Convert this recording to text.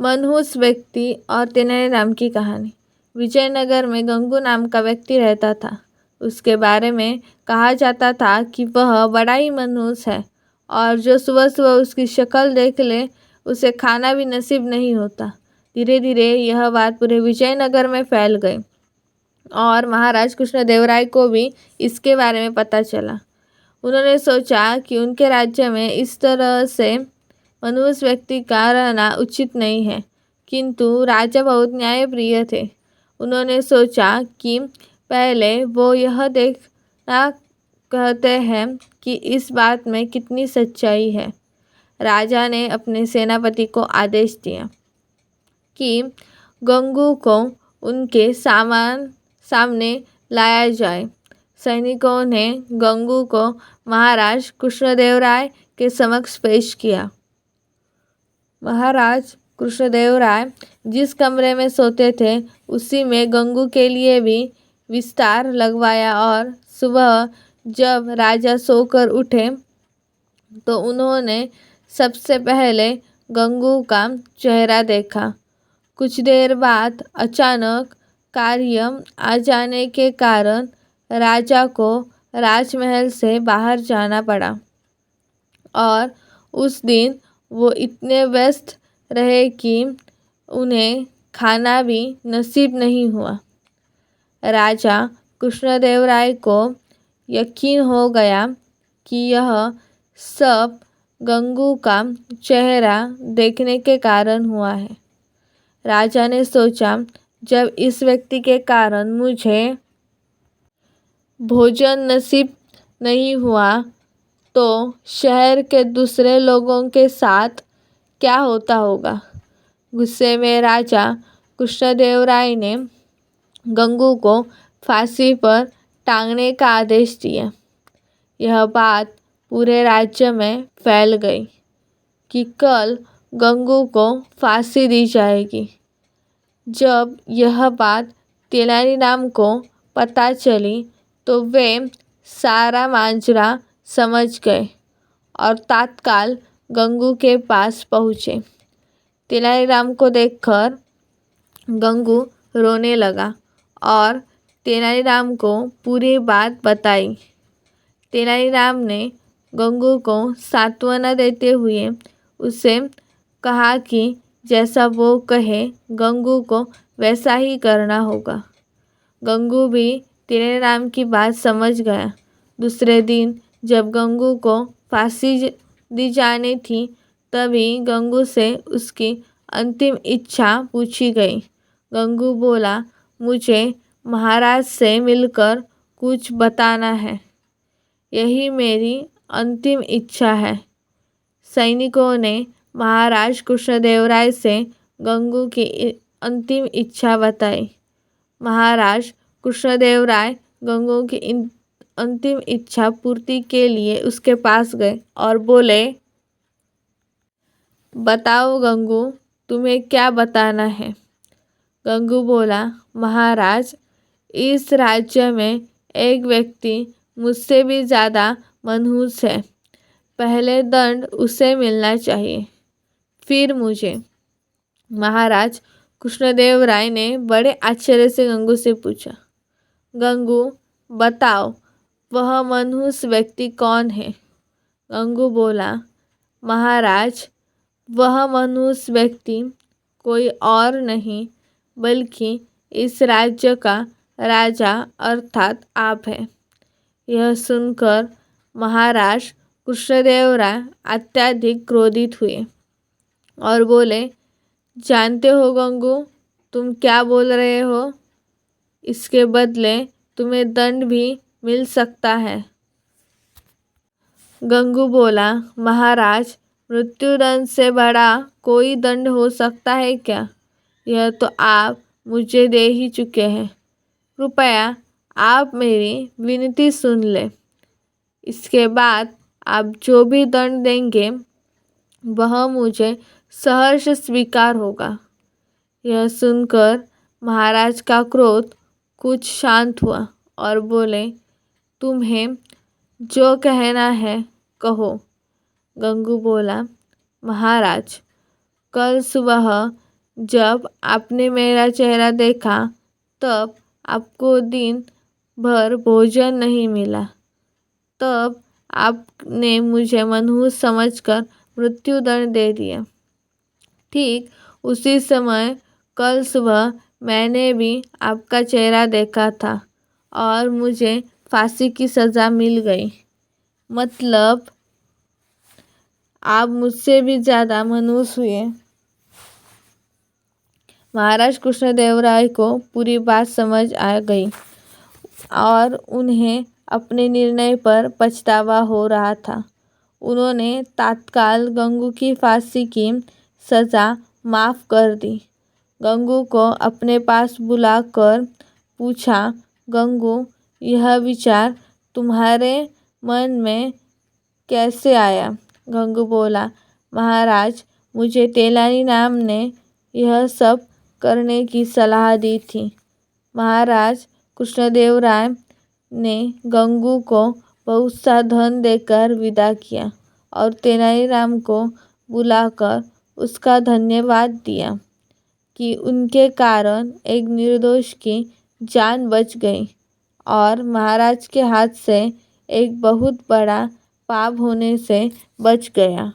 मनहूस व्यक्ति और तेनालीराम की कहानी। विजयनगर में गंगू नाम का व्यक्ति रहता था। उसके बारे में कहा जाता था कि वह बड़ा ही मनहूस है और जो सुबह सुबह उसकी शक्ल देख ले उसे खाना भी नसीब नहीं होता। धीरे धीरे यह बात पूरे विजयनगर में फैल गई और महाराज कृष्णदेवराय को भी इसके बारे में पता चला। उन्होंने सोचा कि उनके राज्य में इस तरह से मनहूस व्यक्ति का रहना उचित नहीं है, किंतु राजा बहुत न्यायप्रिय थे। उन्होंने सोचा कि पहले वो यह देखना कहते हैं कि इस बात में कितनी सच्चाई है। राजा ने अपने सेनापति को आदेश दिया कि गंगू को उनके सामने लाया जाए। सैनिकों ने गंगू को महाराज कृष्णदेवराय के समक्ष पेश किया। महाराज कृष्णदेवराय जिस कमरे में सोते थे उसी में गंगू के लिए भी विस्तार लगवाया और सुबह जब राजा सोकर उठे तो उन्होंने सबसे पहले गंगू का चेहरा देखा। कुछ देर बाद अचानक कार्य आ जाने के कारण राजा को राजमहल से बाहर जाना पड़ा और उस दिन वो इतने व्यस्त रहे कि उन्हें खाना भी नसीब नहीं हुआ। राजा कृष्णदेवराय को यकीन हो गया कि यह सब गंगू का चेहरा देखने के कारण हुआ है। राजा ने सोचा, जब इस व्यक्ति के कारण मुझे भोजन नसीब नहीं हुआ तो शहर के दूसरे लोगों के साथ क्या होता होगा। गुस्से में राजा कृष्णदेवराय ने गंगू को फांसी पर टांगने का आदेश दिया। यह बात पूरे राज्य में फैल गई कि कल गंगू को फांसी दी जाएगी। जब यह बात तेनालीराम को पता चली तो वे सारा माजरा समझ गए और तत्काल गंगू के पास पहुँचे। तेनालीराम को देखकर गंगू रोने लगा और तेनालीराम को पूरी बात बताई। तेनालीराम ने गंगू को सांत्वना देते हुए उसे कहा कि जैसा वो कहे गंगू को वैसा ही करना होगा। गंगू भी तेनालीराम की बात समझ गया। दूसरे दिन जब गंगू को फांसी दी जानी थी तभी गंगू से उसकी अंतिम इच्छा पूछी गई। गंगू बोला, मुझे महाराज से मिलकर कुछ बताना है, यही मेरी अंतिम इच्छा है। सैनिकों ने महाराज कृष्णदेवराय से गंगू की अंतिम इच्छा बताई। महाराज कृष्णदेवराय गंगू की अंतिम इच्छा पूर्ति के लिए उसके पास गए और बोले, बताओ गंगू, तुम्हें क्या बताना है। गंगू बोला, महाराज, इस राज्य में एक व्यक्ति मुझसे भी ज़्यादा मनहूस है। पहले दंड उसे मिलना चाहिए, फिर मुझे। महाराज कृष्णदेवराय ने बड़े आश्चर्य से गंगू से पूछा, गंगू, बताओ वह मनहूस व्यक्ति कौन है। गंगू बोला, महाराज, वह मनहूस व्यक्ति कोई और नहीं बल्कि इस राज्य का राजा अर्थात आप है। यह सुनकर महाराज कृष्णदेवराय अत्यधिक क्रोधित हुए और बोले, जानते हो गंगू, तुम क्या बोल रहे हो। इसके बदले तुम्हें दंड भी मिल सकता है। गंगू बोला, महाराज, मृत्युदंड से बड़ा कोई दंड हो सकता है क्या। यह तो आप मुझे दे ही चुके हैं। कृपया आप मेरी विनती सुन ले। इसके बाद आप जो भी दंड देंगे वह मुझे सहर्ष स्वीकार होगा। यह सुनकर महाराज का क्रोध कुछ शांत हुआ और बोले, तुम्हें जो कहना है कहो। गंगू बोला, महाराज, कल सुबह जब आपने मेरा चेहरा देखा तब आपको दिन भर भोजन नहीं मिला, तब आपने मुझे मनहूस समझकर मृत्युदंड दे दिया। ठीक उसी समय कल सुबह मैंने भी आपका चेहरा देखा था और मुझे फांसी की सज़ा मिल गई। मतलब आप मुझसे भी ज़्यादा मनहूस हुए। महाराज कृष्णदेवराय को पूरी बात समझ आ गई और उन्हें अपने निर्णय पर पछतावा हो रहा था। उन्होंने तत्काल गंगू की फांसी की सज़ा माफ़ कर दी। गंगू को अपने पास बुलाकर पूछा, गंगू, यह विचार तुम्हारे मन में कैसे आया? गंगू बोला, महाराज, मुझे तेनाली राम ने यह सब करने की सलाह दी थी। महाराज कृष्णदेवराय ने गंगू को बहुत सा धन देकर विदा किया और तेनालीराम को बुलाकर उसका धन्यवाद दिया कि उनके कारण एक निर्दोष की जान बच गई और महाराज के हाथ से एक बहुत बड़ा पाप होने से बच गया।